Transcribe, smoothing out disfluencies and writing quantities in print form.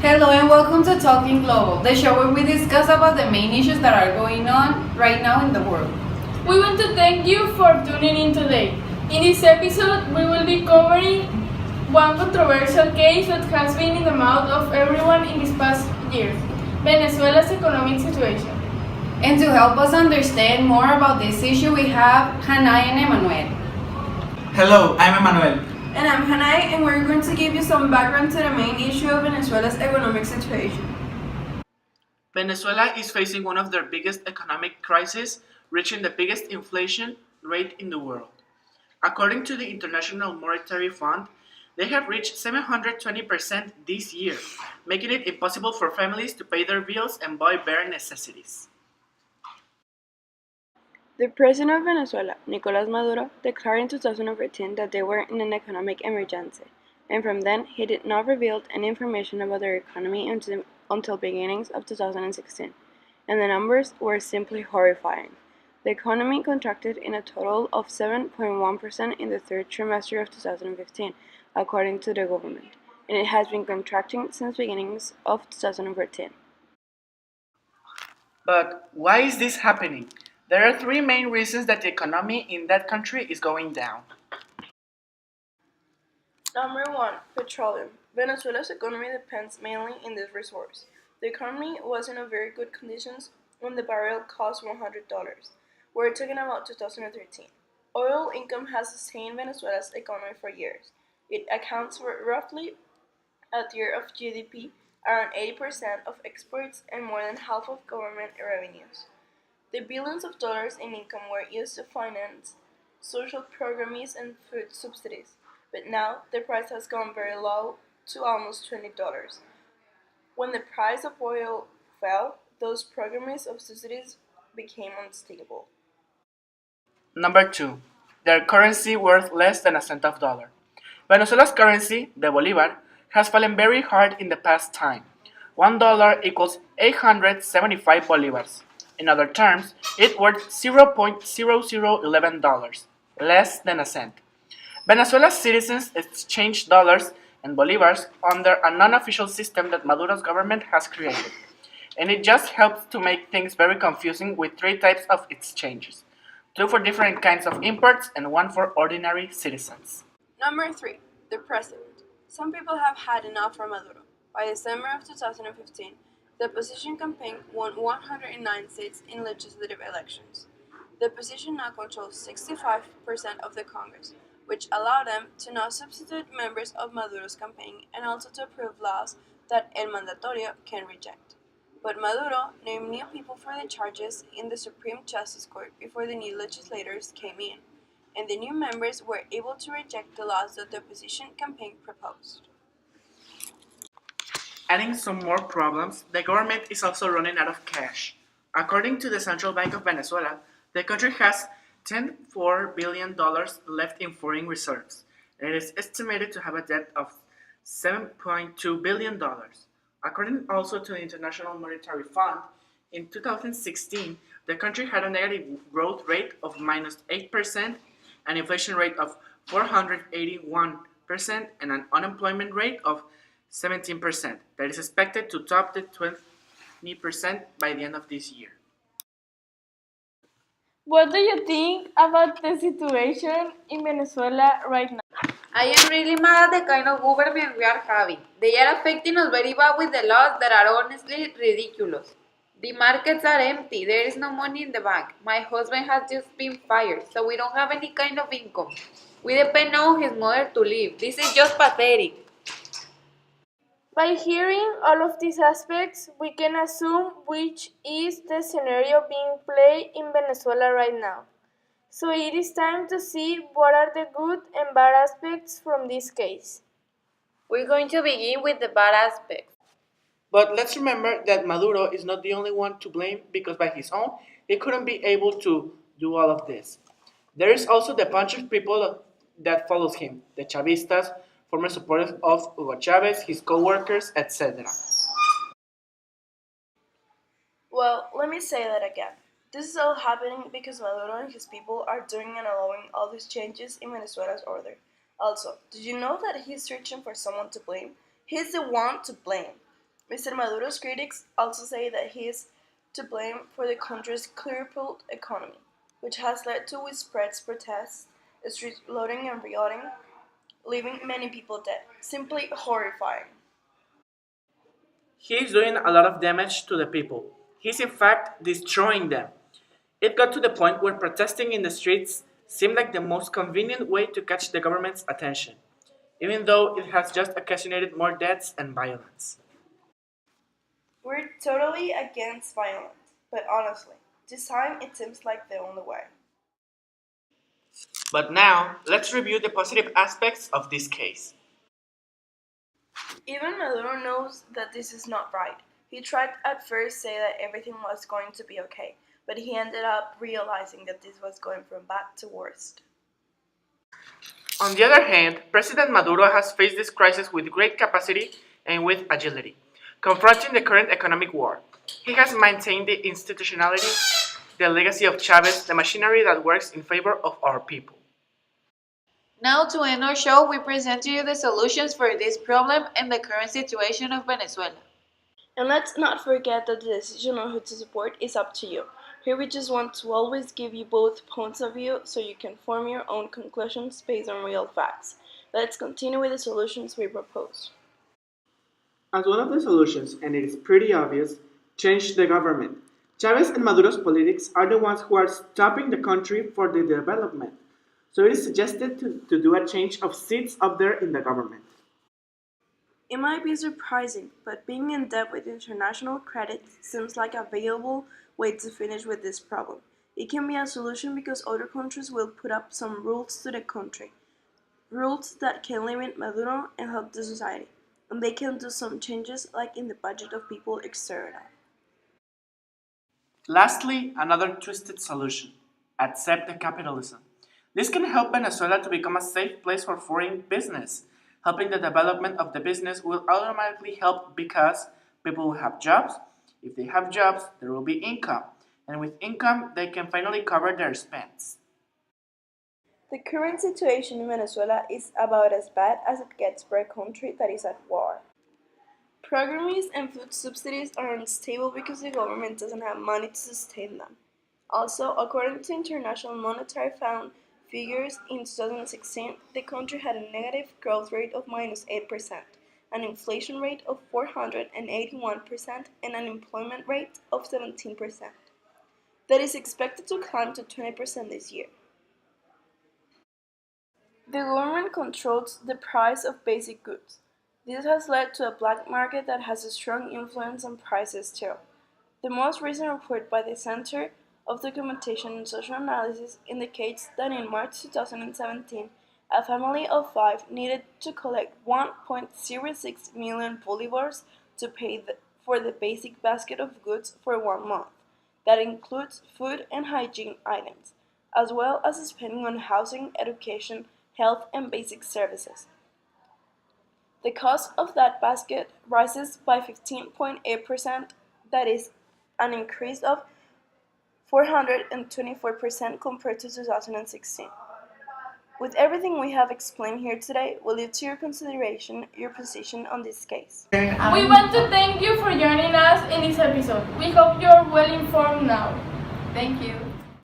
Hello and welcome to Talking Global, the show where we discuss about the main issues that are going on right now in the world. We want to thank you for tuning in today. In this episode, we will be covering one controversial case that has been in the mouth of everyone in these past years, Venezuela's economic situation. And to help us understand more about this issue, we have Janay and Emmanuel. Hello, I'm Emmanuel. And I'm Janay, and we're going to give you some background to the main issue of Venezuela's economic situation. Venezuela is facing one of their biggest economic crises, reaching the biggest inflation rate in the world. According to the International Monetary Fund, they have reached 720% this year, making it impossible for families to pay their bills and buy bare necessities. The president of Venezuela, Nicolás Maduro, declared in 2014 that they were in an economic emergency, and from then he did not reveal any information about their economy until beginnings of 2016, and the numbers were simply horrifying. The economy contracted in a total of 7.1% in the third trimester of 2015, according to the government, and it has been contracting since beginnings of 2014. But why is this happening? There are three main reasons that the economy in that country is going down. Number 1. Petroleum. Venezuela's economy depends mainly on this resource. The economy was in very good conditions when the barrel cost $100. We're talking about 2013. Oil income has sustained Venezuela's economy for years. It accounts for roughly a third of GDP, around 80% of exports, and more than half of government revenues. The billions of dollars in income were used to finance social programs and food subsidies, but now the price has gone very low to almost $20. When the price of oil fell, those programs of subsidies became unstable. Number 2. Their currency worth less than a cent of dollar. Venezuela's currency, the Bolivar, has fallen very hard in the past time. $1 equals 875 bolivars. In other terms, it worth $0.0011, less than a cent. Venezuela's citizens exchange dollars and bolivars under a non-official system that Maduro's government has created. And it just helps to make things very confusing with three types of exchanges. Two for different kinds of imports and one for ordinary citizens. Number 3. The president. Some people have had enough from Maduro. By December of 2015, the opposition campaign won 109 seats in legislative elections. The opposition now controls 65% of the Congress, which allow them to now substitute members of Maduro's campaign and also to approve laws that El Mandatorio can reject. But Maduro named new people for the charges in the Supreme Justice Court before the new legislators came in, and the new members were able to reject the laws that the opposition campaign proposed. Adding some more problems, the government is also running out of cash. According to the Central Bank of Venezuela, the country has $10.4 billion left in foreign reserves, and it is estimated to have a debt of $7.2 billion. According also to the International Monetary Fund, in 2016, the country had a negative growth rate of minus 8%, an inflation rate of 481%, and an unemployment rate of 17%, that is expected to top the 20% by the end of this year. What do you think about the situation in Venezuela right now? I am really mad at the kind of government we are having. They are affecting us very bad with the laws that are honestly ridiculous. The markets are empty. There is no money in the bank. My husband has just been fired, so we don't have any kind of income. We depend on his mother to live. This is just pathetic. By hearing all of these aspects, we can assume which is the scenario being played in Venezuela right now. So it is time to see what are the good and bad aspects from this case. We're going to begin with the bad aspects. But let's remember that Maduro is not the only one to blame because by his own, he couldn't be able to do all of this. There is also the bunch of people that follows him, the Chavistas, former supporters of Hugo Chavez, his co-workers, etc. Well, let me say that again. This is all happening because Maduro and his people are doing and allowing all these changes in Venezuela's order. Also, did you know that he's searching for someone to blame? He's the one to blame. Mr. Maduro's critics also say that he is to blame for the country's crippled economy, which has led to widespread protests, street looting and rioting, leaving many people dead. Simply horrifying. He is doing a lot of damage to the people. He's in fact destroying them. It got to the point where protesting in the streets seemed like the most convenient way to catch the government's attention, even though it has just occasioned more deaths and violence. We're totally against violence, but honestly, this time it seems like the only way. But now, let's review the positive aspects of this case. Even Maduro knows that this is not right. He tried at first to say that everything was going to be okay, but he ended up realizing that this was going from bad to worst. On the other hand, President Maduro has faced this crisis with great capacity and with agility, confronting the current economic war. He has maintained the institutionality, the legacy of Chavez, the machinery that works in favor of our people. Now, to end our show, we present to you the solutions for this problem and the current situation of Venezuela. And let's not forget that the decision on who to support is up to you. Here we just want to always give you both points of view so you can form your own conclusions based on real facts. Let's continue with the solutions we propose. As one of the solutions, and it is pretty obvious, change the government. Chavez and Maduro's politics are the ones who are stopping the country for the development. So it is suggested to do a change of seats up there in the government. It might be surprising, but being in debt with international credit seems like a viable way to finish with this problem. It can be a solution because other countries will put up some rules to the country. Rules that can limit Maduro and help the society. And they can do some changes like in the budget of people, etc. Lastly, another twisted solution. Accept the capitalism. This can help Venezuela to become a safe place for foreign business. Helping the development of the business will automatically help because people will have jobs. If they have jobs, there will be income. And with income, they can finally cover their spends. The current situation in Venezuela is about as bad as it gets for a country that is at war. Programs and food subsidies are unstable because the government doesn't have money to sustain them. Also, according to International Monetary Fund figures in 2016, the country had a negative growth rate of -8%, an inflation rate of 481%, and an unemployment rate of 17%. That is expected to climb to 20% this year. The government controls the price of basic goods. This has led to a black market that has a strong influence on prices too. The most recent report by the Center of Documentation and Social Analysis indicates that in March 2017, a family of 5 needed to collect 1.06 million bolivars to pay for the basic basket of goods for 1 month. That includes food and hygiene items, as well as spending on housing, education, health, and basic services. The cost of that basket rises by 15.8%, that is an increase of 424% compared to 2016. With everything we have explained here today, we leave to your consideration your position on this case. We want to thank you for joining us in this episode. We hope you're well informed now. Thank you.